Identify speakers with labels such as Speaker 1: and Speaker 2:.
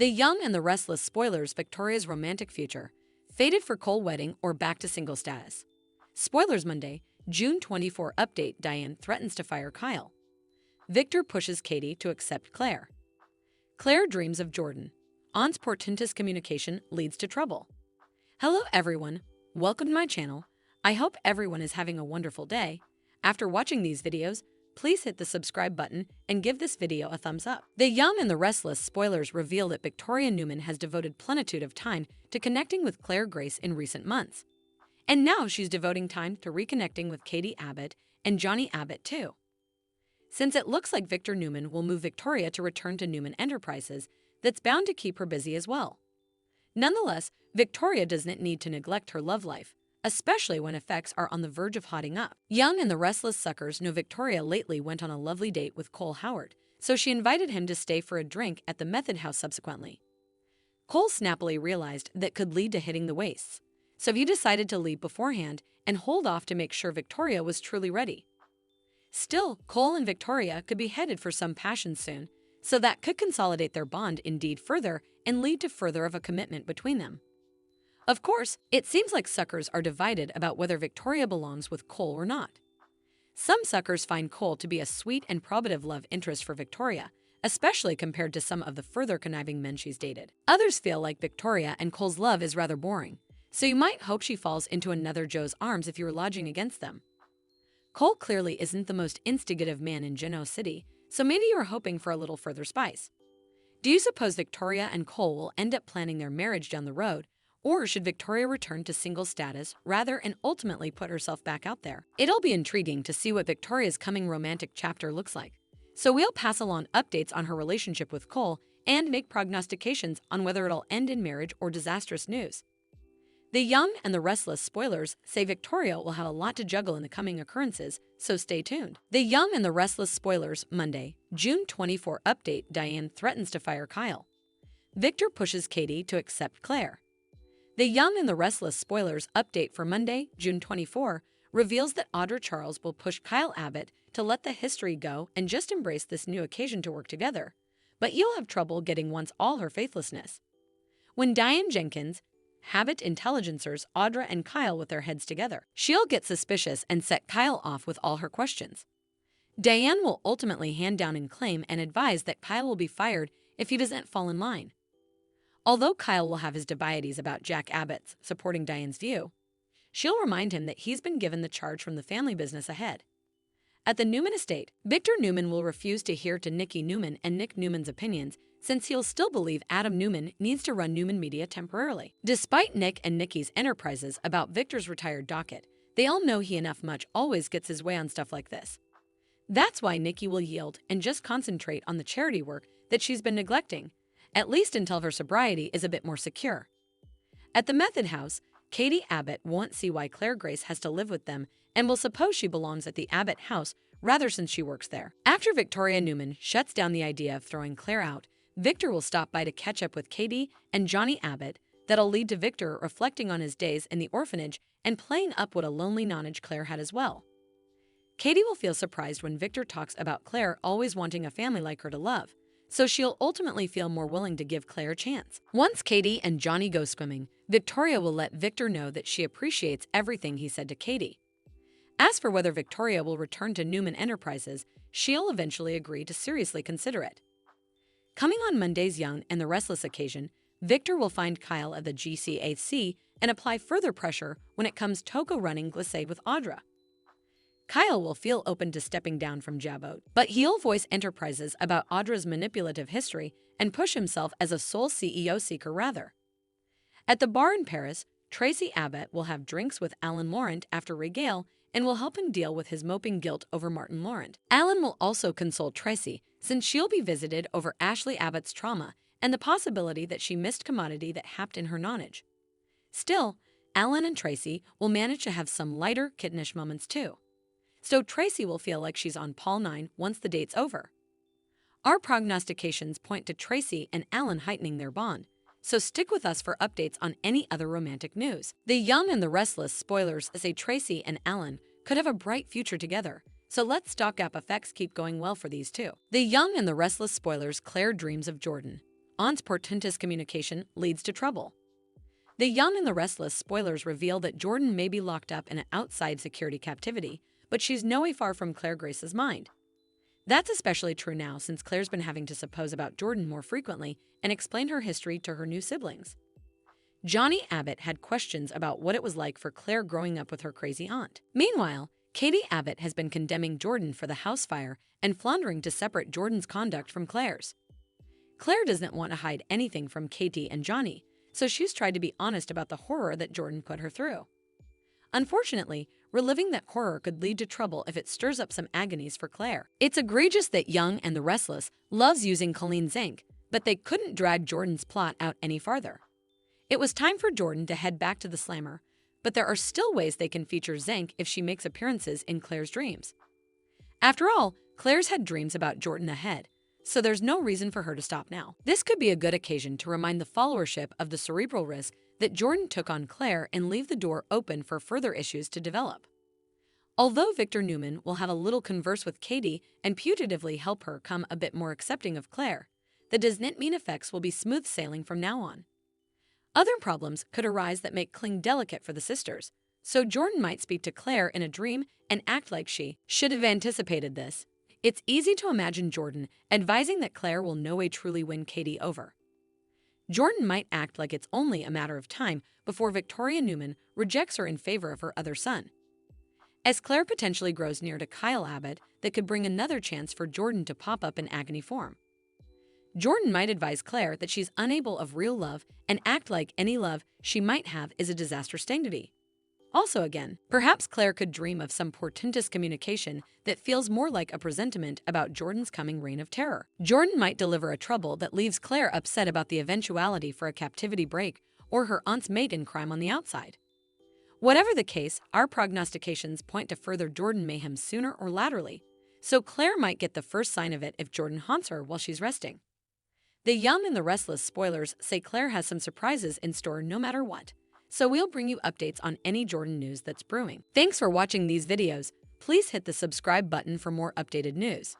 Speaker 1: The Young and the Restless spoilers Victoria's romantic future, fated for Cole wedding or back to single status. Spoilers Monday, June 24 update Diane threatens to fire Kyle. Victor pushes Katie to accept Claire. Claire dreams of Jordan. Aunt's portentous communication leads to trouble. Hello everyone, welcome to my channel. I hope everyone is having a wonderful day. After watching these videos, please hit the subscribe button and give this video a thumbs up. The Young and the Restless spoilers reveal that Victoria Newman has devoted plenitude of time to connecting with Claire Grace in recent months. And now she's devoting time to reconnecting with Katie Abbott and Johnny Abbott too. Since it looks like Victor Newman will move Victoria to return to Newman Enterprises, that's bound to keep her busy as well. Nonetheless, Victoria doesn't need to neglect her love life, especially when effects are on the verge of hotting up. Young and the Restless suckers know Victoria lately went on a lovely date with Cole Howard, so she invited him to stay for a drink at the Method House subsequently. Cole snappily realized that could lead to hitting the waists, so he decided to leave beforehand and hold off to make sure Victoria was truly ready. Still, Cole and Victoria could be headed for some passion soon, so that could consolidate their bond indeed further and lead to further of a commitment between them. Of course, it seems like suckers are divided about whether Victoria belongs with Cole or not. Some suckers find Cole to be a sweet and probative love interest for Victoria, especially compared to some of the further conniving men she's dated. Others feel like Victoria and Cole's love is rather boring, so you might hope she falls into another Joe's arms if you're lodging against them. Cole clearly isn't the most instigative man in Genoa City, so maybe you're hoping for a little further spice. Do you suppose Victoria and Cole will end up planning their marriage down the road, or should Victoria return to single status rather and ultimately put herself back out there? It'll be intriguing to see what Victoria's coming romantic chapter looks like, so we'll pass along updates on her relationship with Cole and make prognostications on whether it'll end in marriage or disastrous news. The Young and the Restless spoilers say Victoria will have a lot to juggle in the coming occurrences, so stay tuned. The Young and the Restless spoilers Monday, June 24 update Diane threatens to fire Kyle. Victor pushes Katie to accept Claire. The Young and the Restless spoilers update for Monday, June 24 reveals that Audra Charles will push Kyle Abbott to let the history go and just embrace this new occasion to work together, but you'll have trouble getting once all her faithlessness. When Diane Jenkins, Habit intelligencers Audra and Kyle with their heads together, she'll get suspicious and set Kyle off with all her questions. Diane will ultimately hand down and claim and advise that Kyle will be fired if he doesn't fall in line. Although Kyle will have his dubieties about Jack Abbott's supporting Diane's view, she'll remind him that he's been given the charge from the family business ahead. At the Newman estate, Victor Newman will refuse to hear to Nikki Newman and Nick Newman's opinions since he'll still believe Adam Newman needs to run Newman Media temporarily. Despite Nick and Nikki's enterprises about Victor's retired docket, they all know he enough much always gets his way on stuff like this. That's why Nikki will yield and just concentrate on the charity work that she's been neglecting, at least until her sobriety is a bit more secure. At the Method House, Katie Abbott won't see why Claire Grace has to live with them and will suppose she belongs at the Abbott house rather since she works there. After Victoria Newman shuts down the idea of throwing Claire out, Victor will stop by to catch up with Katie and Johnny Abbott. That'll lead to Victor reflecting on his days in the orphanage and playing up what a lonely nonage Claire had as well. Katie will feel surprised when Victor talks about Claire always wanting a family like her to love, so she'll ultimately feel more willing to give Claire a chance. Once Katie and Johnny go swimming, Victoria will let Victor know that she appreciates everything he said to Katie. As for whether Victoria will return to Newman Enterprises, she'll eventually agree to seriously consider it. Coming on Monday's Young and the Restless occasion, Victor will find Kyle at the GCAC and apply further pressure when it comes Togo running glissade with Audra. Kyle will feel open to stepping down from Jabot, but he'll voice enterprises about Audra's manipulative history and push himself as a sole CEO seeker rather. At the bar in Paris, Tracy Abbott will have drinks with Alan Laurent after Regale and will help him deal with his moping guilt over Martin Laurent. Alan will also console Tracy since she'll be visited over Ashley Abbott's trauma and the possibility that she missed commodity that happed in her nonage. Still, Alan and Tracy will manage to have some lighter, kittenish moments too. So Tracy will feel like she's on Pall 9 once the date's over. Our prognostications point to Tracy and Alan heightening their bond, so stick with us for updates on any other romantic news. The Young and the Restless spoilers say Tracy and Alan could have a bright future together, so let stopgap effects keep going well for these two. The Young and the Restless spoilers Claire dreams of Jordan. aunt's portentous communication leads to trouble. The Young and the Restless spoilers reveal that Jordan may be locked up in an outside security captivity, but she's no way far from Claire Grace's mind. That's especially true now since Claire's been having to suppose about Jordan more frequently and explain her history to her new siblings. Johnny Abbott had questions about what it was like for Claire growing up with her crazy aunt. Meanwhile, Katie Abbott has been condemning Jordan for the house fire and floundering to separate Jordan's conduct from Claire's. Claire doesn't want to hide anything from Katie and Johnny, so she's tried to be honest about the horror that Jordan put her through. Unfortunately, reliving that horror could lead to trouble if it stirs up some agonies for Claire. It's egregious that Young and the Restless loves using Colleen zinc, but they couldn't drag Jordan's plot out any farther. It was time for Jordan to head back to the slammer, but there are still ways they can feature Zinc if she makes appearances in Claire's dreams. After all, Claire's had dreams about Jordan ahead, so there's no reason for her to stop now. This could be a good occasion to remind the followership of the cerebral risk that Jordan took on Claire and leave the door open for further issues to develop. Although Victor Newman will have a little converse with Katie and putatively help her come a bit more accepting of Claire, that doesn't mean effects will be smooth sailing from now on. Other problems could arise that make Kling delicate for the sisters, so Jordan might speak to Claire in a dream and act like she should have anticipated this. It's easy to imagine Jordan advising that Claire will no way truly win Katie over. Jordan might act like it's only a matter of time before Victoria Newman rejects her in favor of her other son. As Claire potentially grows near to Kyle Abbott, that could bring another chance for Jordan to pop up in agony form. Jordan might advise Claire that she's unable of real love and act like any love she might have is a disaster dignity. Also again, perhaps Claire could dream of some portentous communication that feels more like a presentiment about Jordan's coming reign of terror. Jordan might deliver a trouble that leaves Claire upset about the eventuality for a captivity break or her aunt's mate in crime on the outside. Whatever the case, our prognostications point to further Jordan mayhem sooner or laterally, so Claire might get the first sign of it if Jordan haunts her while she's resting. The Young and the Restless spoilers say Claire has some surprises in store no matter what, so we'll bring you updates on any Jordan news that's brewing. Thanks for watching these videos. Please hit the subscribe button for more updated news.